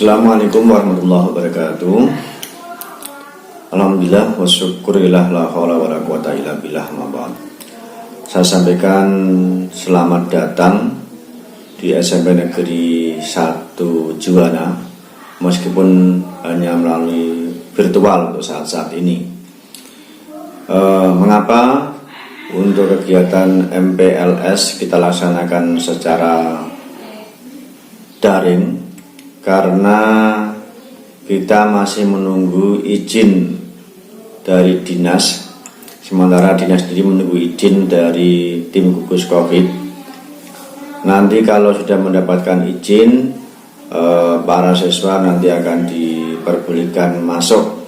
Assalamualaikum warahmatullahi wabarakatuh. Alhamdulillah wa syukurillah la haula wala quwata illa billah ma ba'd. Saya sampaikan selamat datang di SMP Negeri 1 Juwana, meskipun hanya melalui virtual untuk saat-saat ini. Mengapa untuk kegiatan MPLS kita laksanakan secara daring? Karena kita masih menunggu izin dari dinas, sementara dinas sendiri menunggu izin dari tim gugus COVID. Nanti kalau sudah mendapatkan izin, para siswa nanti akan diperbolehkan masuk.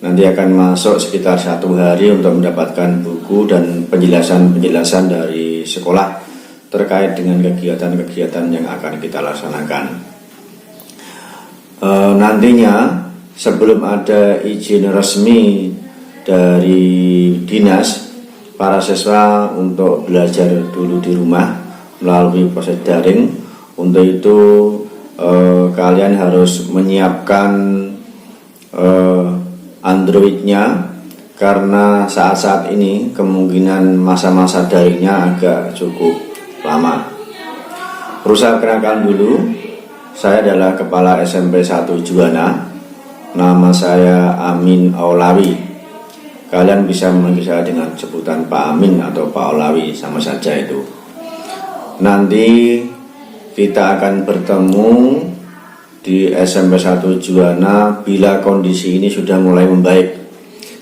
Nanti akan masuk sekitar 1 hari untuk mendapatkan buku dan penjelasan-penjelasan dari sekolah terkait dengan kegiatan-kegiatan yang akan kita laksanakan. Nantinya sebelum ada izin resmi dari dinas, para siswa untuk belajar dulu di rumah melalui proses daring. Untuk itu kalian harus menyiapkan Androidnya, karena saat-saat ini kemungkinan masa-masa daringnya agak cukup lama. Perlu kenalkan dulu, saya adalah Kepala SMP 1 Juwana. Nama saya Amin Aulawi. Kalian bisa memanggil saya dengan sebutan Pak Amin atau Pak Aulawi, sama saja itu. Nanti kita akan bertemu di SMP 1 Juwana bila kondisi ini sudah mulai membaik.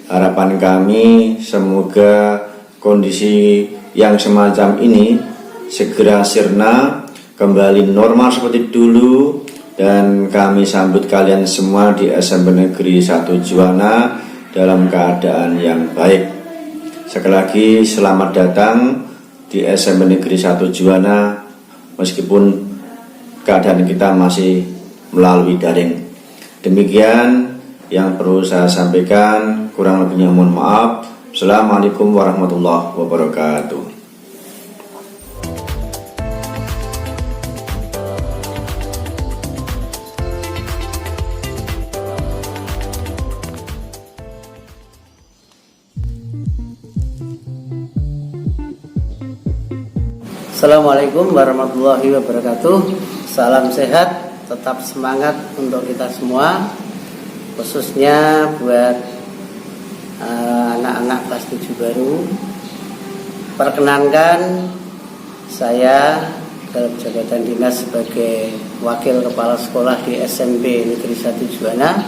Harapan kami semoga kondisi yang semacam ini segera sirna, kembali normal seperti dulu, dan kami sambut kalian semua di SMP Negeri 1 Juwana dalam keadaan yang baik. Sekali lagi selamat datang di SMP Negeri 1 Juwana, meskipun keadaan kita masih melalui daring. Demikian yang perlu saya sampaikan, kurang lebihnya mohon maaf. Assalamualaikum warahmatullahi wabarakatuh. Assalamualaikum warahmatullahi wabarakatuh. Salam sehat, tetap semangat untuk kita semua, khususnya buat anak-anak kelas 7 baru. Perkenankan, saya dalam jabatan dinas sebagai Wakil Kepala Sekolah di SMP Negeri 1 Juwana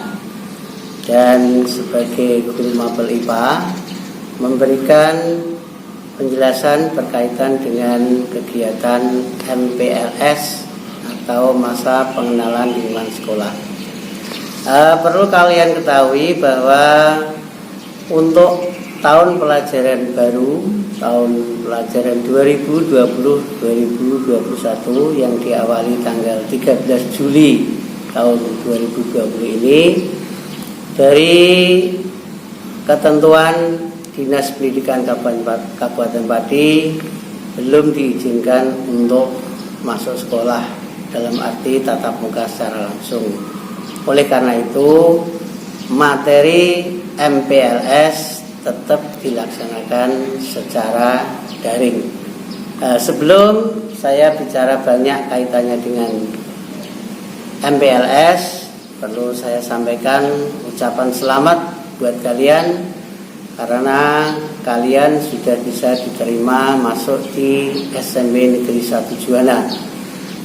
dan sebagai Guru Mapel IPA memberikan penjelasan berkaitan dengan kegiatan MPLS atau masa pengenalan lingkungan sekolah. Perlu kalian ketahui bahwa untuk tahun pelajaran baru, tahun pelajaran 2020-2021 yang diawali tanggal 13 Juli tahun 2020 ini, dari ketentuan Dinas Pendidikan Kabupaten Pati belum diizinkan untuk masuk sekolah dalam arti tatap muka secara langsung. Oleh karena itu, materi MPLS tetap dilaksanakan secara daring. Sebelum saya bicara banyak kaitannya dengan MPLS, perlu saya sampaikan ucapan selamat buat kalian, karena kalian sudah bisa diterima masuk di SMP Negeri 1 Juwana.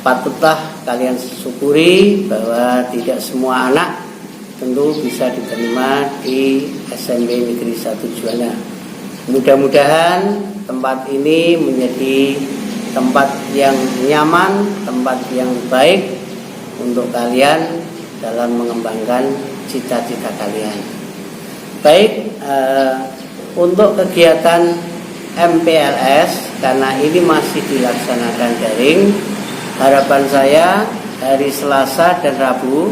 Patutlah kalian syukuri bahwa tidak semua anak tentu bisa diterima di SMP Negeri 1 Juwana. Mudah-mudahan tempat ini menjadi tempat yang nyaman, tempat yang baik untuk kalian dalam mengembangkan cita-cita kalian. Baik, untuk kegiatan MPLS, karena ini masih dilaksanakan daring, harapan saya hari Selasa dan Rabu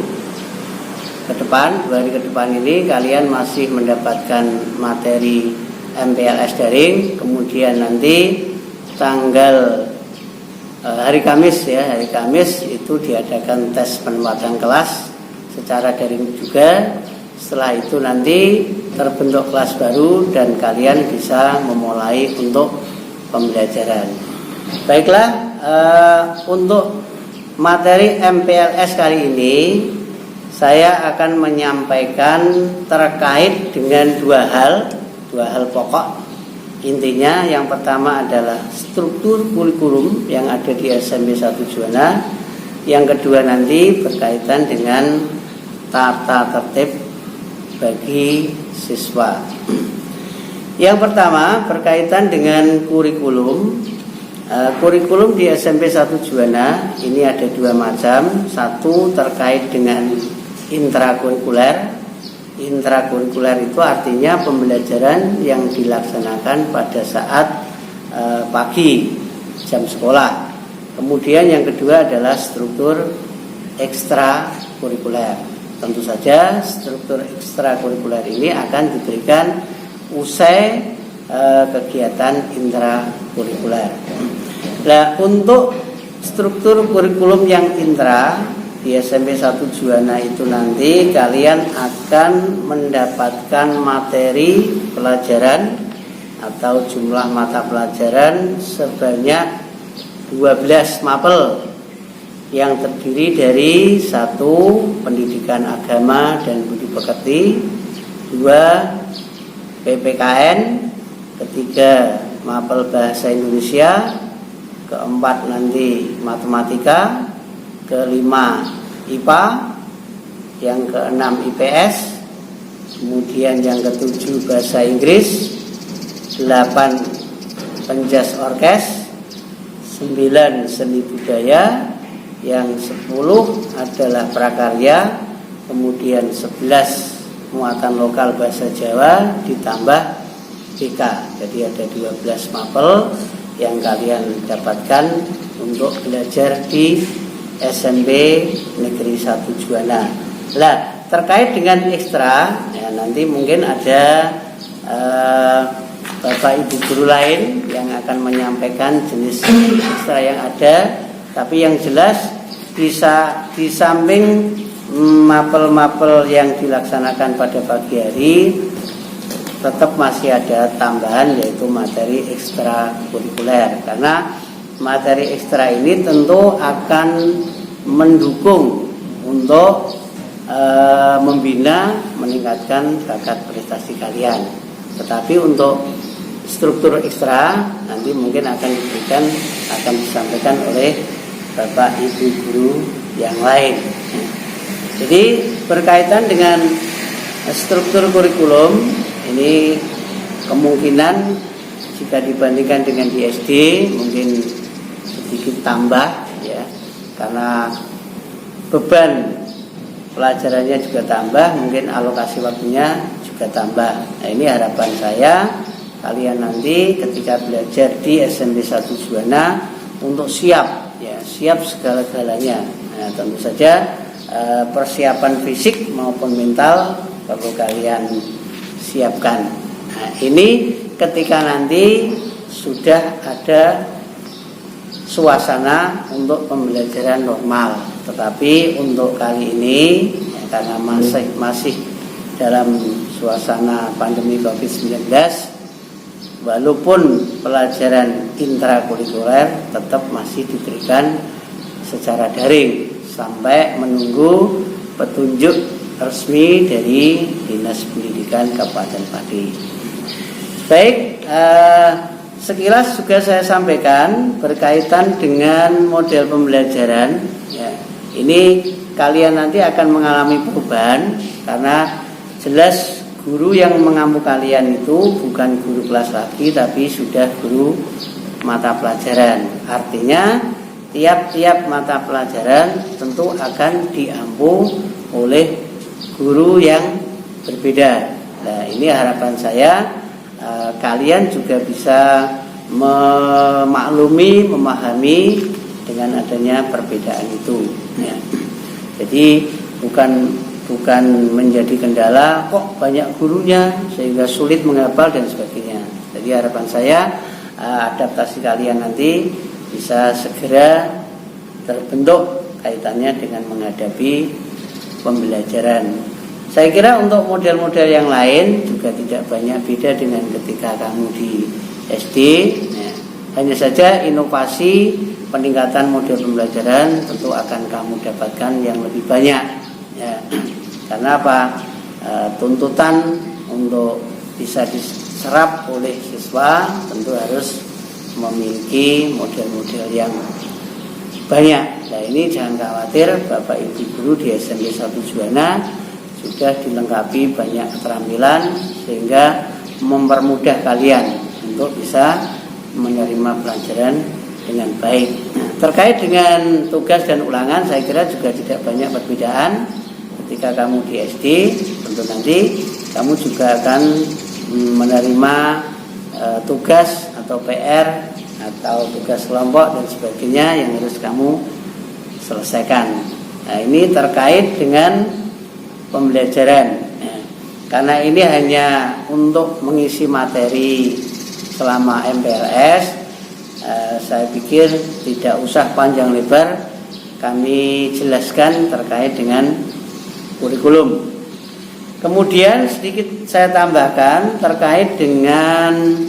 ke depan, 2 hari ke depan ini kalian masih mendapatkan materi MPLS daring. Kemudian nanti tanggal hari Kamis itu diadakan tes penempatan kelas secara daring juga. Setelah itu nanti terbentuk kelas baru dan kalian bisa memulai untuk pembelajaran. Baiklah, untuk materi MPLS kali ini saya akan menyampaikan terkait dengan dua hal pokok. Intinya yang pertama adalah struktur kurikulum yang ada di SMP 1 Juwana. Yang kedua nanti berkaitan dengan tata tertib bagi siswa. Yang pertama berkaitan dengan kurikulum. Kurikulum di SMP 1 Juwana ini ada dua macam. Satu terkait dengan intrakurikuler. Intrakurikuler itu artinya pembelajaran yang dilaksanakan pada saat pagi jam sekolah. Kemudian yang kedua adalah struktur ekstrakurikuler. Tentu saja struktur ekstrakurikuler ini akan diberikan usai kegiatan intrakurikuler. Nah, untuk struktur kurikulum yang intra di SMP 1 Juwana itu nanti kalian akan mendapatkan materi pelajaran atau jumlah mata pelajaran sebanyak 12 mapel yang terdiri dari 1. Pendidikan agama dan budi pekerti, 2. PPKN, 3. mapel bahasa Indonesia, 4. nanti matematika, 5. IPA, yang 6. IPS, kemudian yang 7. bahasa Inggris, 8. penjas orkes, 9. seni budaya, yang 10 adalah prakarya, kemudian 11 muatan lokal bahasa Jawa ditambah BK. Jadi ada 12 mapel yang kalian dapatkan untuk belajar di SMP Negeri 1 Juwana. Nah, terkait dengan ekstra, ya nanti mungkin ada Bapak Ibu guru lain yang akan menyampaikan jenis ekstra yang ada. Tapi yang jelas bisa di samping mapel-mapel yang dilaksanakan pada pagi hari, tetap masih ada tambahan yaitu materi ekstrakurikuler. Karena materi ekstra ini tentu akan mendukung untuk membina, meningkatkan bakat prestasi kalian. Tetapi untuk struktur ekstra nanti mungkin akan disampaikan oleh Bapak Ibu guru yang lain. Jadi berkaitan dengan struktur kurikulum ini kemungkinan jika dibandingkan dengan di SD mungkin sedikit tambah ya, karena beban pelajarannya juga tambah, mungkin alokasi waktunya juga tambah. Nah, ini harapan saya kalian nanti ketika belajar di SMP 1 Juwana untuk siap segala-galanya. Nah, tentu saja persiapan fisik maupun mental perlu kalian siapkan. Nah, ini ketika nanti sudah ada suasana untuk pembelajaran normal. Tetapi untuk kali ini ya, karena masih dalam suasana pandemi COVID-19, walaupun pelajaran intrakurikuler tetap masih diberikan secara daring sampai menunggu petunjuk resmi dari Dinas Pendidikan Kabupaten Pati. Baik, sekilas juga saya sampaikan berkaitan dengan model pembelajaran. Ya, ini kalian nanti akan mengalami perubahan karena jelas guru yang mengampu kalian itu bukan guru kelas lagi, tapi sudah guru mata pelajaran. Artinya tiap-tiap mata pelajaran tentu akan diampu oleh guru yang berbeda. Nah, ini harapan saya kalian juga bisa memahami dengan adanya perbedaan itu. Ya. Jadi bukan menjadi kendala kok banyak gurunya sehingga sulit menghafal dan sebagainya. Jadi harapan saya adaptasi kalian nanti bisa segera terbentuk kaitannya dengan menghadapi pembelajaran. Saya kira untuk model-model yang lain juga tidak banyak beda dengan ketika kamu di SD. Ya, hanya saja inovasi peningkatan model pembelajaran tentu akan kamu dapatkan yang lebih banyak. Ya, karena apa? Tuntutan untuk bisa diserap oleh siswa tentu harus memiliki model-model yang banyak. Nah, ini jangan khawatir, Bapak Ibu guru di SMP 1 Juwana sudah dilengkapi banyak keterampilan sehingga mempermudah kalian untuk bisa menerima pelajaran dengan baik. Nah, terkait dengan tugas dan ulangan, saya kira juga tidak banyak perbedaan. Ketika kamu di SD, tentu nanti kamu juga akan menerima tugas atau PR atau tugas kelompok dan sebagainya yang harus kamu selesaikan. Nah, ini terkait dengan pembelajaran. Nah, karena ini hanya untuk mengisi materi selama MPLS, saya pikir tidak usah panjang lebar kami jelaskan terkait dengan kurikulum. Kemudian sedikit saya tambahkan terkait dengan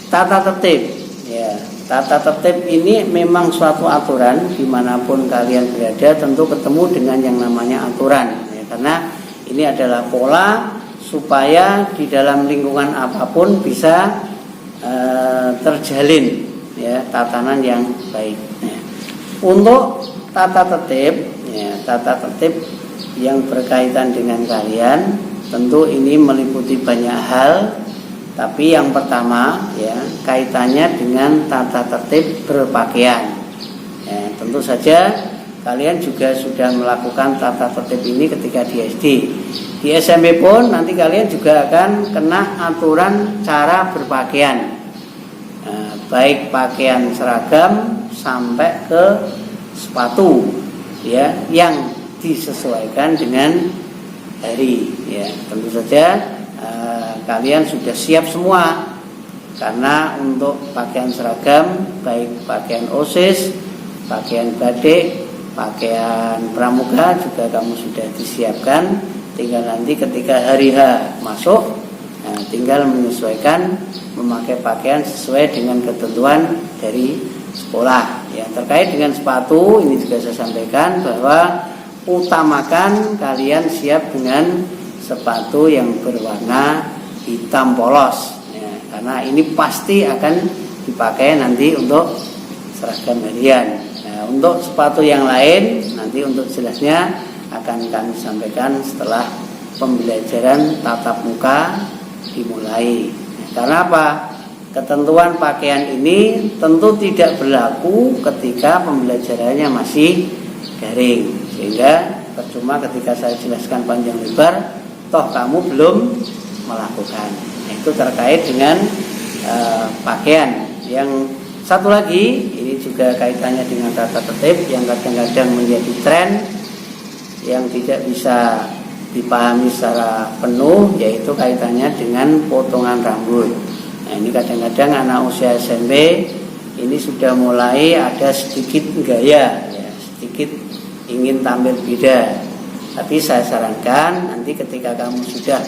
tata tertib. Ya, tata tertib ini memang suatu aturan dimanapun kalian berada, tentu ketemu dengan yang namanya aturan. Ya, karena ini adalah pola supaya di dalam lingkungan apapun bisa terjalin ya tatanan yang baik. Ya. Untuk tata tertib, ya, tata tertib yang berkaitan dengan kalian tentu ini meliputi banyak hal, tapi yang pertama ya kaitannya dengan tata tertib berpakaian. Ya, tentu saja kalian juga sudah melakukan tata tertib ini ketika di SD. Di SMP pun nanti kalian juga akan kena aturan cara berpakaian, baik pakaian seragam sampai ke sepatu ya yang disesuaikan dengan hari. Ya, tentu saja kalian sudah siap semua, karena untuk pakaian seragam baik pakaian OSIS, pakaian batik, pakaian pramuka juga kamu sudah disiapkan. Tinggal nanti ketika hari H masuk, tinggal menyesuaikan memakai pakaian sesuai dengan ketentuan dari sekolah. Ya, terkait dengan sepatu ini juga saya sampaikan bahwa utamakan kalian siap dengan sepatu yang berwarna hitam polos ya, karena ini pasti akan dipakai nanti untuk seragam harian. Nah, untuk sepatu yang lain nanti untuk jelasnya akan kami sampaikan setelah pembelajaran tatap muka dimulai. Karena apa? Ketentuan pakaian ini tentu tidak berlaku ketika pembelajarannya masih daring, sehingga percuma ketika saya jelaskan panjang lebar toh kamu belum melakukan. Itu terkait dengan pakaian. Yang satu lagi ini juga kaitannya dengan tata tertib yang kadang-kadang menjadi tren yang tidak bisa dipahami secara penuh, yaitu kaitannya dengan potongan rambut. Nah, ini kadang-kadang anak usia SMP ini sudah mulai ada sedikit gaya ya, sedikit ingin tampil beda. Tapi saya sarankan nanti ketika kamu sudah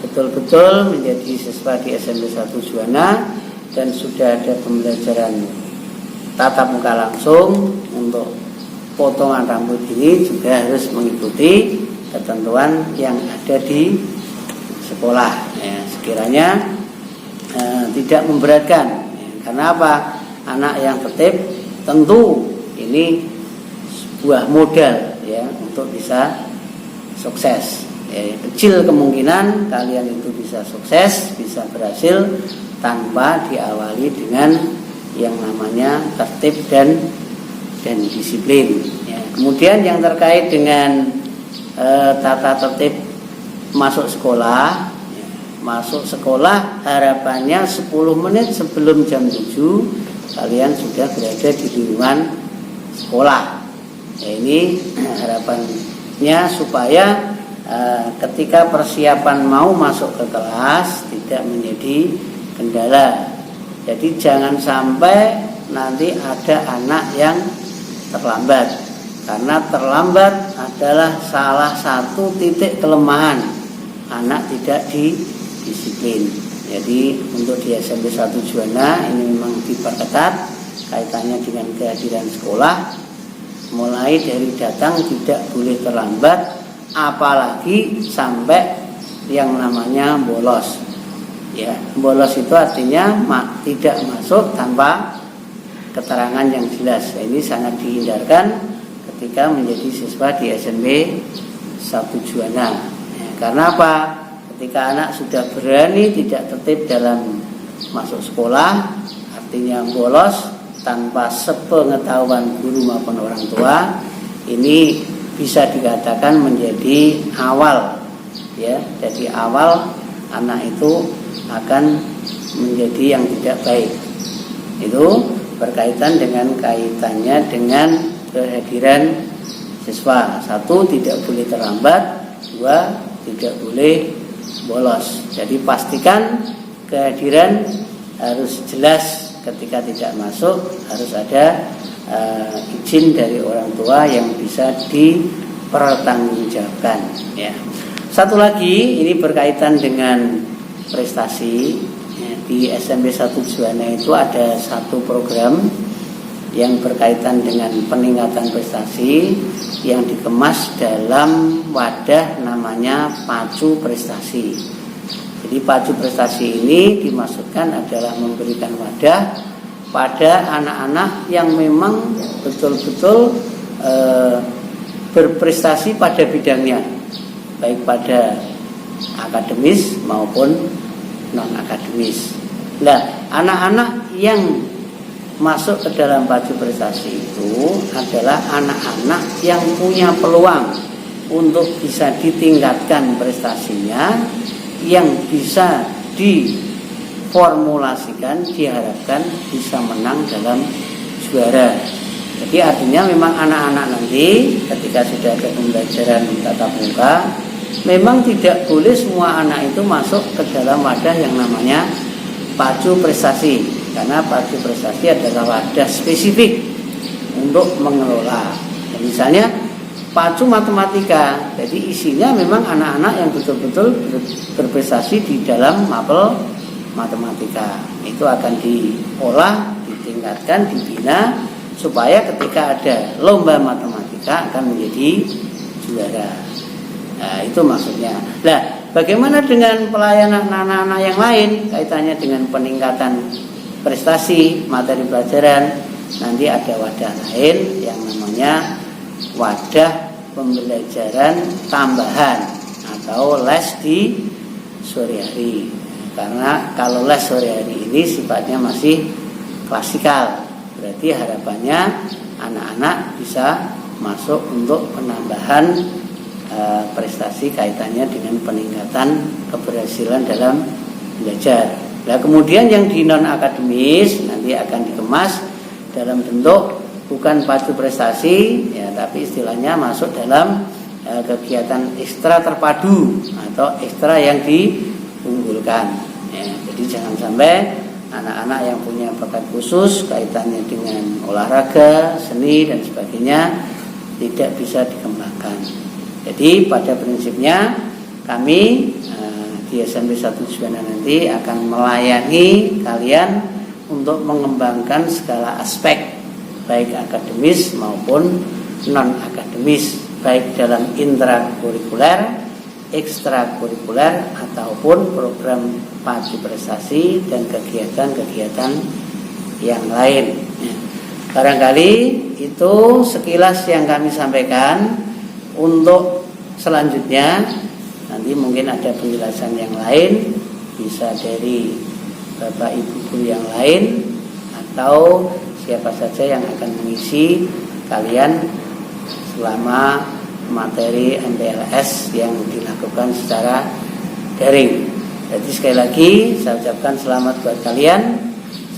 betul-betul menjadi siswa di SMP 1 Juwana dan sudah ada pembelajaran tatap muka langsung, untuk potongan rambut ini juga harus mengikuti ketentuan yang ada di sekolah ya, sekiranya tidak memberatkan ya, karena apa? Anak yang tertib tentu ini sebuah modal ya untuk bisa sukses ya, kecil kemungkinan kalian itu bisa sukses, bisa berhasil tanpa diawali dengan yang namanya tertib dan disiplin ya. Kemudian yang terkait dengan tata tertib masuk sekolah ya. Masuk sekolah harapannya 10 menit sebelum jam 7 kalian sudah berada di lingkungan sekolah ya. Ini harapannya supaya ketika persiapan mau masuk ke kelas tidak menjadi kendala. Jadi jangan sampai nanti ada anak yang terlambat. Karena terlambat adalah salah satu titik kelemahan anak tidak disiplin. Jadi untuk di SMP 1 Juwana ini memang diperketat kaitannya dengan kehadiran sekolah. Mulai dari datang tidak boleh terlambat, apalagi sampai yang namanya bolos. Ya, bolos itu artinya tidak masuk tanpa keterangan yang jelas. Ini sangat dihindarkan ketika menjadi siswa di SMP 1 Juwana. Ya, karena apa? Ketika anak sudah berani tidak tertib dalam masuk sekolah, artinya bolos tanpa sepengetahuan guru maupun orang tua, ini bisa dikatakan menjadi awal, ya. Jadi awal anak itu akan menjadi yang tidak baik. Itu berkaitan dengan kaitannya dengan kehadiran siswa. 1, tidak boleh terlambat. 2, tidak boleh bolos. Jadi pastikan kehadiran harus jelas. Ketika tidak masuk harus ada izin dari orang tua yang bisa dipertanggungjawabkan, ya. Satu lagi, ini berkaitan dengan prestasi. Ya, di SMP 1 Juwana itu ada satu program yang berkaitan dengan peningkatan prestasi yang dikemas dalam wadah namanya Pacu Prestasi. Jadi Pacu Prestasi ini dimaksudkan adalah memberikan wadah pada anak-anak yang memang betul-betul berprestasi pada bidangnya, baik pada akademis maupun non-akademis. Nah, anak-anak yang masuk ke dalam Pacu Prestasi itu adalah anak-anak yang punya peluang untuk bisa ditingkatkan prestasinya, yang bisa diformulasikan, diharapkan bisa menang dalam juara. Jadi artinya memang anak-anak nanti ketika sudah ada pembelajaran tatap muka, memang tidak boleh semua anak itu masuk ke dalam wadah yang namanya Pacu Prestasi, karena Pacu Prestasi adalah wadah spesifik untuk mengelola. Dan misalnya Pacu Matematika, jadi isinya memang anak-anak yang betul-betul berprestasi di dalam mapel matematika. Itu akan diolah, ditingkatkan, dibina supaya ketika ada lomba matematika akan menjadi juara. Nah, itu maksudnya. Nah, bagaimana dengan pelayanan anak-anak yang lain kaitannya dengan peningkatan prestasi materi pelajaran? Nanti ada wadah lain yang namanya wadah pembelajaran tambahan atau les di sore hari. Karena kalau les sore hari ini sifatnya masih klasikal, berarti harapannya anak-anak bisa masuk untuk penambahan prestasi kaitannya dengan peningkatan keberhasilan dalam belajar. Nah, kemudian yang di non akademis nanti akan dikemas dalam bentuk bukan Pacu Prestasi, ya, tapi istilahnya masuk dalam kegiatan ekstra terpadu atau ekstra yang diunggulkan. Ya, jadi jangan sampai anak-anak yang punya bakat khusus kaitannya dengan olahraga, seni dan sebagainya tidak bisa dikembangkan. Jadi pada prinsipnya kami di SMP 1 Juwana nanti akan melayani kalian untuk mengembangkan segala aspek baik akademis maupun non akademis, baik dalam intrakurikuler, ekstrakurikuler ataupun program Pacu Prestasi dan kegiatan-kegiatan yang lain. Barangkali itu sekilas yang kami sampaikan. Untuk selanjutnya nanti mungkin ada penjelasan yang lain, bisa dari Bapak Ibu guru yang lain atau siapa saja yang akan mengisi kalian selama materi MPLS yang dilakukan secara daring. Jadi sekali lagi saya ucapkan selamat buat kalian.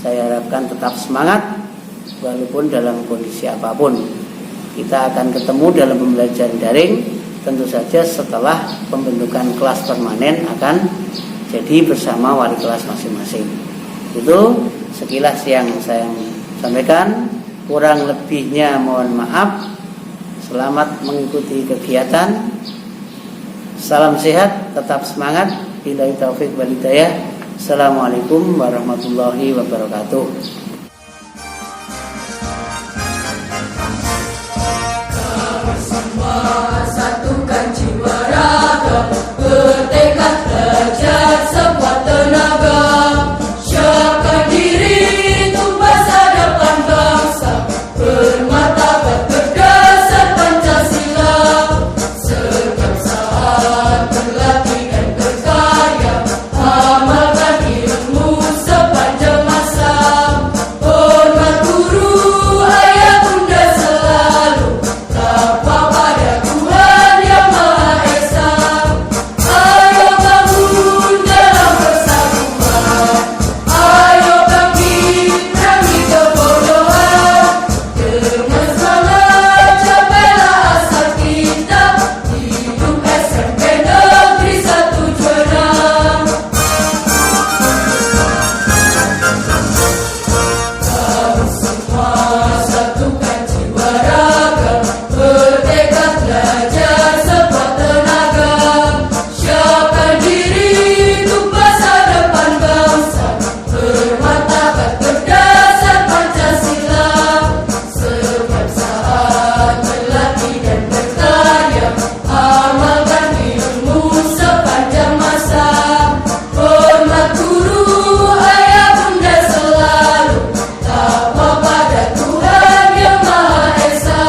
Saya harapkan tetap semangat walaupun dalam kondisi apapun. Kita akan ketemu dalam pembelajaran daring, tentu saja setelah pembentukan kelas permanen akan jadi bersama wali kelas masing-masing. Itu sekilas yang saya sampaikan, kurang lebihnya mohon maaf. Selamat mengikuti kegiatan. Salam sehat, tetap semangat. Billahi taufik wal hidayah. Assalamualaikum warahmatullahi wabarakatuh. Bersama satukan jiwa raga, bertekad belajar sekuat tenaga, siapkan diri untuk masa depan bangsa, bermartabat berdasar Pancasila. Setiap saat berlatih dan berkarya, amalkan ilmu sepanjang masa. Hormat guru, ayah bunda selalu, takwa pada Tuhan yang Maha Esa. Ayo bangun dalam persatuan, ayo bangkit perangi kebodohan. Dengan semangat capailah asa kita, hidup SMP Negeri 1 Juanda. Kami semua satukan jiwa raga, bertekad belajar sekuat tenaga, siapkan diri untuk masa depan bangsa, bermartabat berdasar Pancasila. Setiap saat berlatih dan berkarya, amalkan ilmu sepanjang masa. Hormat guru, ayah bunda selalu, takwa pada Tuhan yang Maha Esa.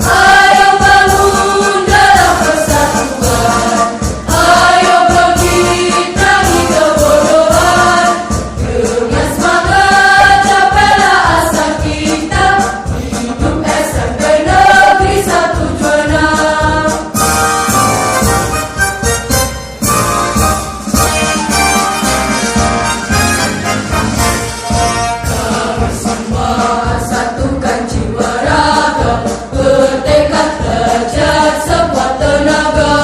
Ayo bangun dalam persatuan, ayo bangkit perangi kebodohan. Dengan semangat capailah asa kita, hidup SMP Negeri 1 Juanda. Bersama satukan jiwa raga, bertekad belajar sekuat tenaga,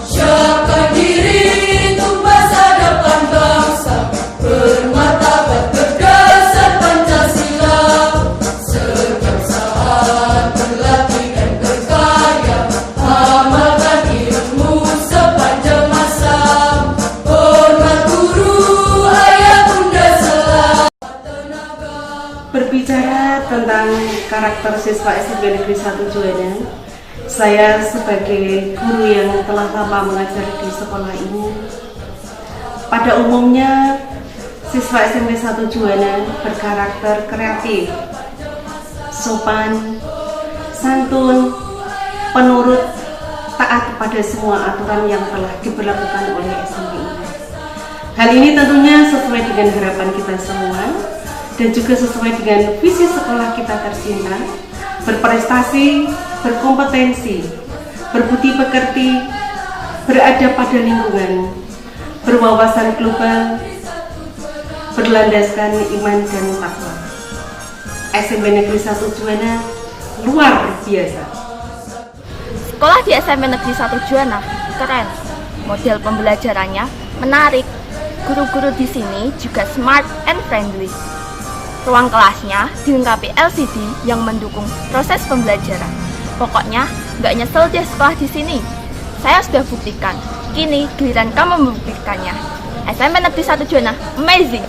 siapkan diri untuk masa depan bangsa, bermartabat berdasar Pancasila. Setiap saat berlatih dan berkarya, amalkan ilmu sepanjang masa. Hormat guru, ayah bunda selalu. Berbicara tentang karakter siswa SMP Negeri 1 Juanda, saya sebagai guru yang telah lama mengajar di sekolah ini, pada umumnya siswa SMP 1 Juanda berkarakter kreatif, sopan, santun, penurut, taat kepada semua aturan yang telah diberlakukan oleh SMP ini. Hal ini tentunya sesuai dengan harapan kita semua dan juga sesuai dengan visi sekolah kita tercinta, berprestasi, berkompetensi, berbudi pekerti, berada pada lingkungan, berwawasan global, berlandaskan iman dan takwa. SMP Negeri 1 Juanda luar biasa. Sekolah di SMP Negeri 1 Juanda keren. Model pembelajarannya menarik. Guru-guru di sini juga smart and friendly. Ruang kelasnya dilengkapi LCD yang mendukung proses pembelajaran. Pokoknya nggak nyesel deh sekolah di sini. Saya sudah buktikan. Kini giliran kamu membuktikannya. SMP Negeri 1 Juanda, amazing.